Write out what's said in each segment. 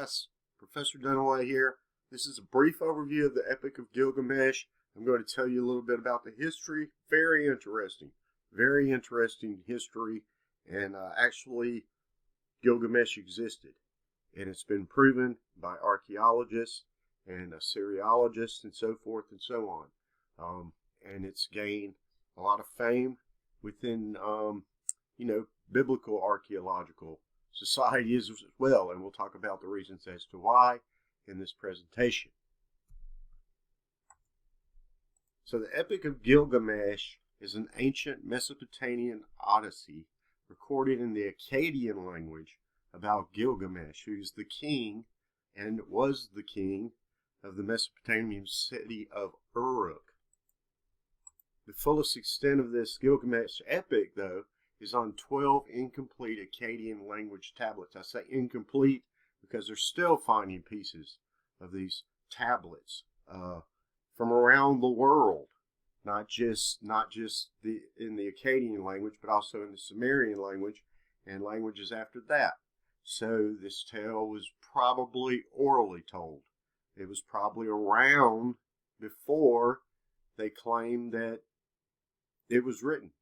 guys, Professor Dunaway here. This is a brief overview of the Epic of Gilgamesh. I'm going to tell you a little bit about the history. Very interesting history. And actually, Gilgamesh existed. And it's been proven by archaeologists and Assyriologists and so forth and so on. And it's gained a lot of fame within, biblical archaeological societies as well. And we'll talk about the reasons as to why in this presentation. So the Epic of Gilgamesh is an ancient Mesopotamian odyssey recorded in the Akkadian language about Gilgamesh, who is the king and was the king of the Mesopotamian city of Uruk. The fullest extent of this Gilgamesh epic, though, is on 12 incomplete Akkadian language tablets. I say incomplete because they're still finding pieces of these tablets from around the world, not just in the Akkadian language, but also in the Sumerian language and languages after that. So this tale was probably orally told. It was probably around before they claimed that it was written.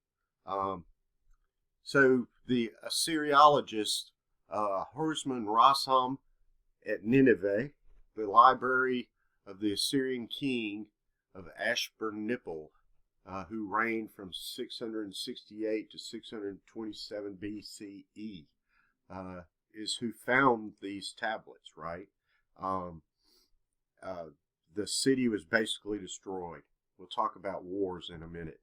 So the Assyriologist Horseman Rasham at Nineveh, the library of the Assyrian king of Ashurnipal, who reigned from 668 to 627 BCE, is who found these tablets, right? The city was basically destroyed. We'll talk about wars in a minute.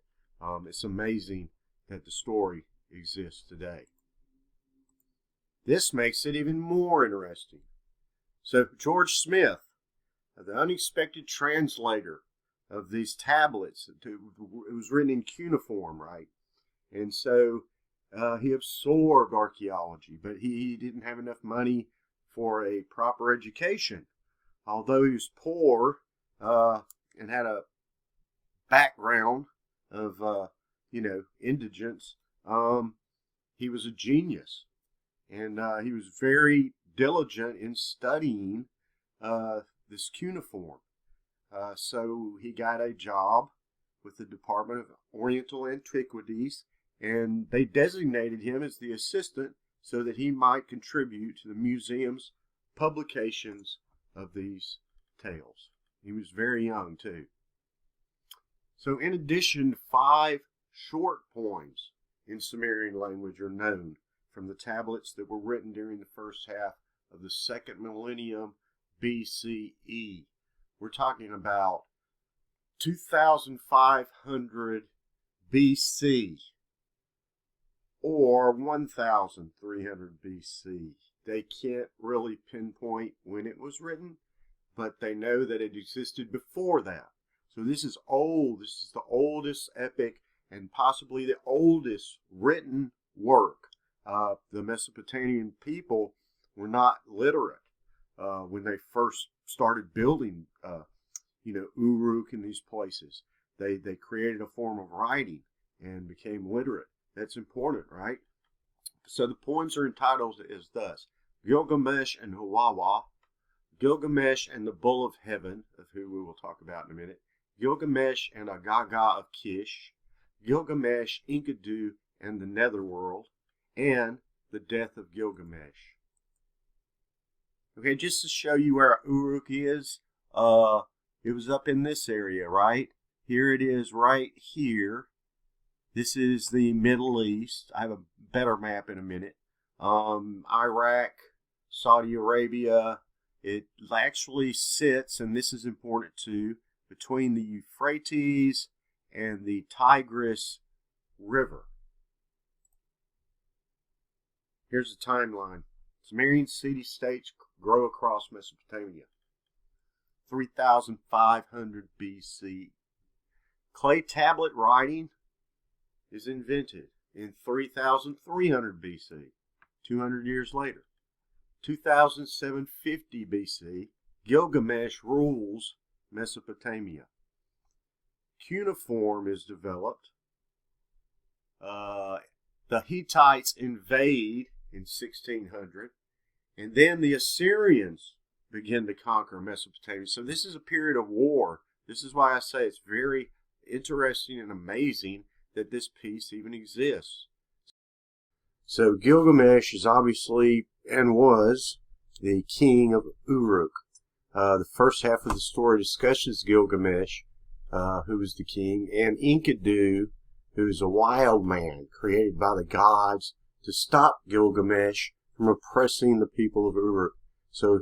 It's amazing that the story exists today. This makes it even more interesting. So George Smith, the unexpected translator of these tablets, it was written in cuneiform, right? And so he absorbed archaeology, but he didn't have enough money for a proper education. Although he was poor and had a background of, indigence, he was a genius. And he was very diligent in studying this cuneiform. So he got a job with the Department of Oriental Antiquities, and they designated him as the assistant so that he might contribute to the museum's publications of these tales. He was very young, too. So in addition, 5 short poems in Sumerian language are known from the tablets that were written during the first half of the 2nd millennium BCE. We're talking about 2500 BC or 1300 BC. They can't really pinpoint when it was written, but they know that it existed before that. So this is old. This is the oldest epic and possibly the oldest written work. The Mesopotamian people were not literate when they first started building, Uruk in these places. They created a form of writing and became literate. That's important, right? So the poems are entitled as thus: Gilgamesh and Huwawa, Gilgamesh and the Bull of Heaven, of who we will talk about in a minute, Gilgamesh and Agaga of Kish, Gilgamesh, Enkidu, and the Netherworld, and the Death of Gilgamesh. Okay, just to show you where Uruk is, it was up in this area, right? Here it is right here. This is the Middle East. I have a better map in a minute. Iraq, Saudi Arabia. It actually sits, and this is important too, between the Euphrates and the Tigris River. Here's the timeline. Sumerian city-states grow across Mesopotamia. 3500 BC. Clay tablet writing is invented in 3300 BC, 200 years later. 2750 BC, Gilgamesh rules Mesopotamia. Cuneiform is developed. The Hittites invade in 1600, And then the Assyrians begin to conquer Mesopotamia. So this is a period of war. This is why I say it's very interesting and amazing that this piece even exists. So Gilgamesh is obviously, and was, the king of Uruk. The first half of the story discusses Gilgamesh, who is the king, and Enkidu, who is a wild man created by the gods to stop Gilgamesh from oppressing the people of Uruk. So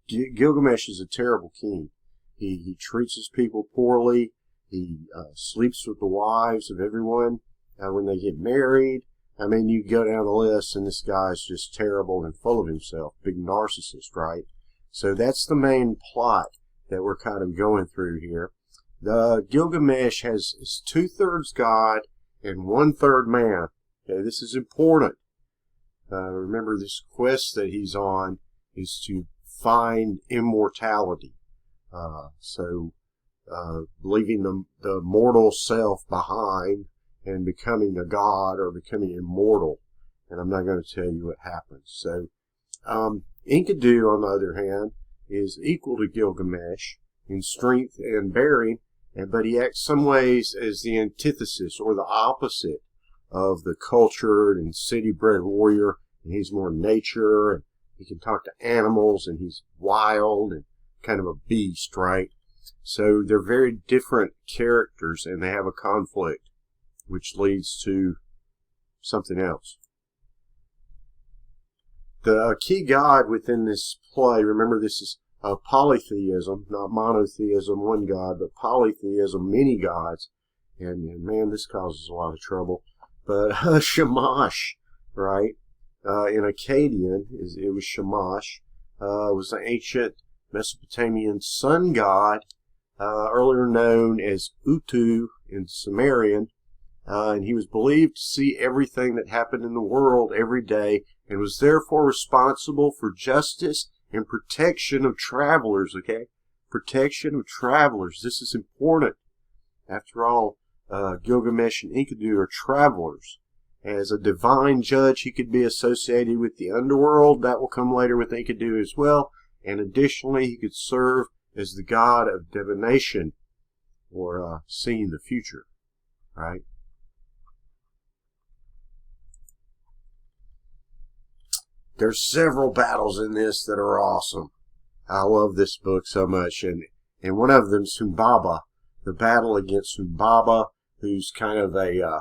Gilgamesh is a terrible king. He treats his people poorly. He sleeps with the wives of everyone when they get married. I mean, you go down the list, and this guy's just terrible and full of himself. Big narcissist, right? So that's the main plot that we're kind of going through here. The Gilgamesh is 2/3 God and 1/3 man. Okay, this is important. Remember, this quest that he's on is to find immortality. Leaving the mortal self behind and becoming a god or becoming immortal. And I'm not going to tell you what happens. So, Enkidu, on the other hand, is equal to Gilgamesh in strength and bearing, but he acts some ways as the antithesis or the opposite of the cultured and city-bred warrior. And he's more nature, and he can talk to animals, and he's wild and kind of a beast, right? So they're very different characters, and they have a conflict, which leads to something else. The key god within this play, remember this is polytheism, not monotheism, one god, but polytheism, many gods. And man, this causes a lot of trouble. But Shamash, right? In Akkadian, it was Shamash. Was an ancient Mesopotamian sun god, earlier known as Utu in Sumerian. And he was believed to see everything that happened in the world every day, and was therefore responsible for justice and protection of travelers, okay? Protection of travelers. This is important. After all, Gilgamesh and Enkidu are travelers. As a divine judge, he could be associated with the underworld. That will come later with Enkidu as well. And additionally, he could serve as the god of divination, or seeing the future, right? There's several battles in this that are awesome. I love this book so much. And one of them is Humbaba, the battle against Humbaba, who's kind of a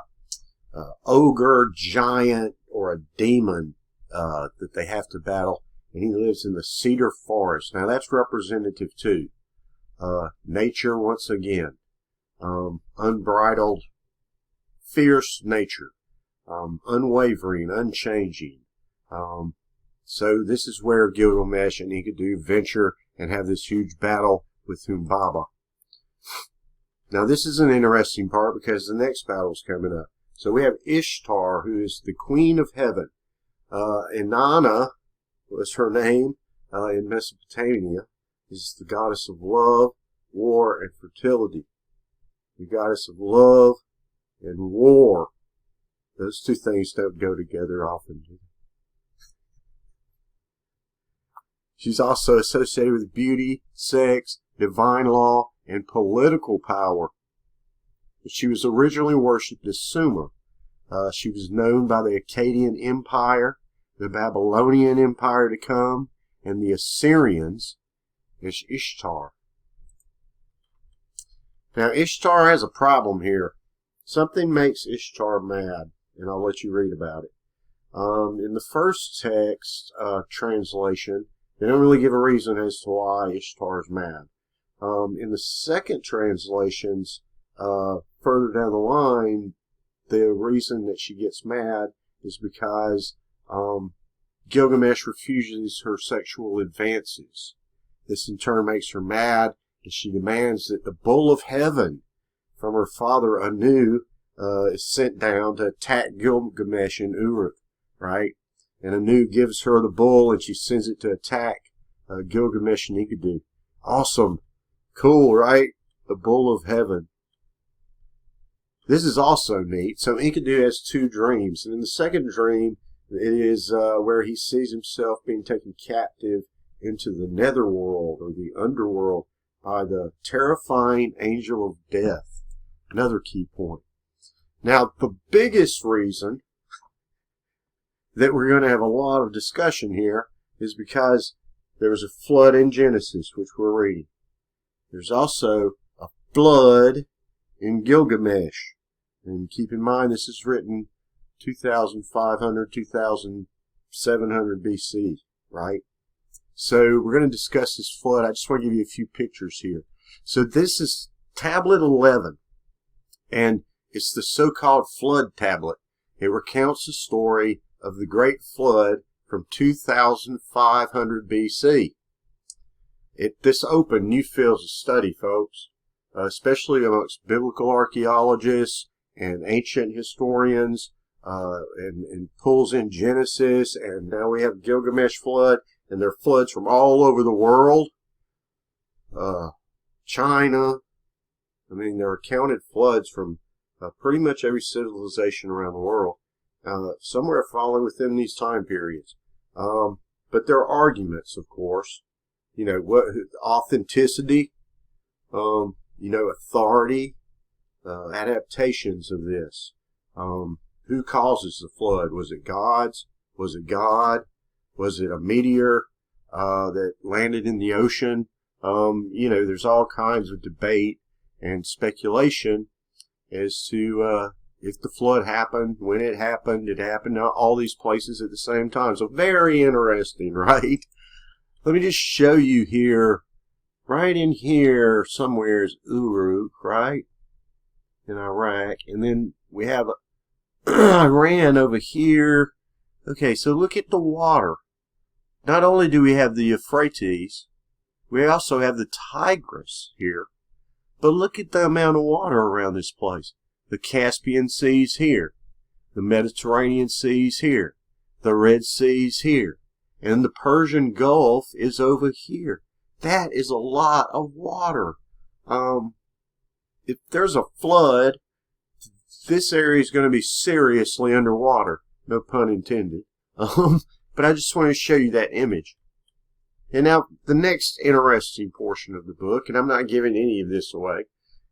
ogre, giant, or a demon that they have to battle. And he lives in the cedar forest. Now that's representative too. Nature once again. Unbridled, fierce nature. Unwavering, unchanging. So this is where Gilgamesh and Enkidu venture and have this huge battle with Humbaba. Now this is an interesting part because the next battle is coming up. So we have Ishtar, who is the queen of heaven. Inanna was her name in Mesopotamia. This is the goddess of love, war, and fertility. The goddess of love and war. Those two things don't go together often. She's also associated with beauty, sex, divine law, and political power. She was originally worshipped as Sumer. She was known by the Akkadian Empire, the Babylonian Empire to come, and the Assyrians as Ishtar. Now, Ishtar has a problem here. Something makes Ishtar mad, and I'll let you read about it. In the first text translation, they don't really give a reason as to why Ishtar is mad. In the second translations, further down the line, the reason that she gets mad is because Gilgamesh refuses her sexual advances. This in turn makes her mad, and she demands that the bull of heaven from her father Anu is sent down to attack Gilgamesh in Uruk, right? And Anu gives her the bull, and she sends it to attack Gilgamesh and Enkidu. Awesome. Cool, right? The bull of heaven. This is also neat. So Enkidu has two dreams. And in the second dream, It is where he sees himself being taken captive into the netherworld or the underworld by the terrifying angel of death. Another key point. Now, the biggest reason that we're going to have a lot of discussion here is because there's a flood in Genesis, which we're reading. There's also a flood in Gilgamesh. And keep in mind, this is written 2,500, 2,700 BC, right? So we're going to discuss this flood. I just want to give you a few pictures here. So this is tablet 11, and it's the so-called flood tablet. It recounts the story of the great flood from 2,500 BC. This opened new fields of study, folks, especially amongst biblical archaeologists and ancient historians, and pulls in Genesis, and now we have Gilgamesh flood, and there are floods from all over the world. China. I mean, there are counted floods from pretty much every civilization around the world. Somewhere falling within these time periods. But there are arguments, of course. You know, what authenticity, authority, adaptations of this. Who causes the flood? Was it God's? Was it God? Was it a meteor that landed in the ocean? There's all kinds of debate and speculation as to if the flood happened, when it happened all these places at the same time. So very interesting, right? Let me just show you here, right in here somewhere is Uruk, right? In Iraq. And then we have Iran over here. Okay, so look at the water. Not only do we have the Euphrates, we also have the Tigris here. But look at the amount of water around this place. The Caspian Sea's here. The Mediterranean Sea's here. The Red Sea's here. And the Persian Gulf is over here. That is a lot of water. If there's a flood, this area is going to be seriously underwater. No pun intended. But I just want to show you that image. And now, the next interesting portion of the book, and I'm not giving any of this away,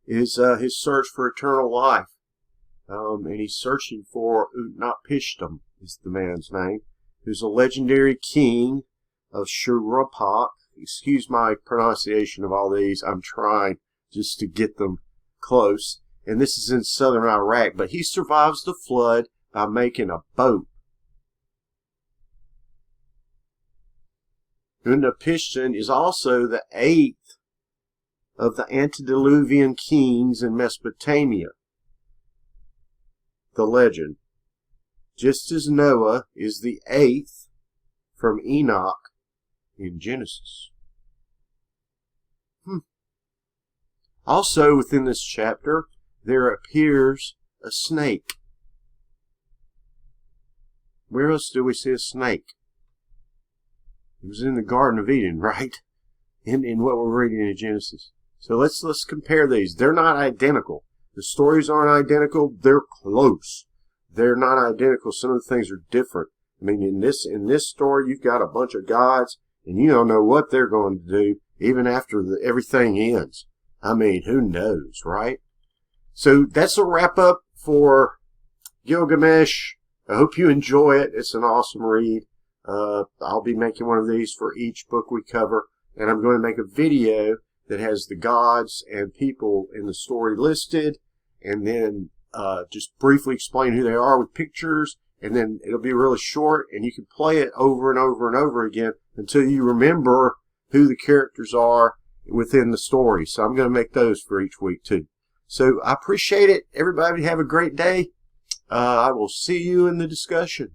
is his search for eternal life. And he's searching for Utnapishtim, is the man's name, who's a legendary king of Shuruppak. Excuse my pronunciation of all these. I'm trying just to get them close. And this is in southern Iraq. But he survives the flood by making a boat. Utnapishtim is also the 8th of the antediluvian kings in Mesopotamia. The legend. Just as Noah is the 8th from Enoch in Genesis. Also within this chapter, there appears a snake. Where else do we see a snake? It was in the Garden of Eden, right? In what we're reading in Genesis. So let's compare these. They're not identical. The stories aren't identical. They're close. They're not identical. Some of the things are different. I mean, in this story, you've got a bunch of gods, and you don't know what they're going to do even after everything ends. I mean, who knows, right? So that's a wrap up for Gilgamesh. I hope you enjoy it. It's an awesome read. I'll be making one of these for each book we cover, and I'm going to make a video that has the gods and people in the story listed, and then just briefly explain who they are with pictures, and then it'll be really short, and you can play it over and over and over again until you remember who the characters are within the story. So I'm going to make those for each week too. So I appreciate it. Everybody have a great day. I will see you in the discussion.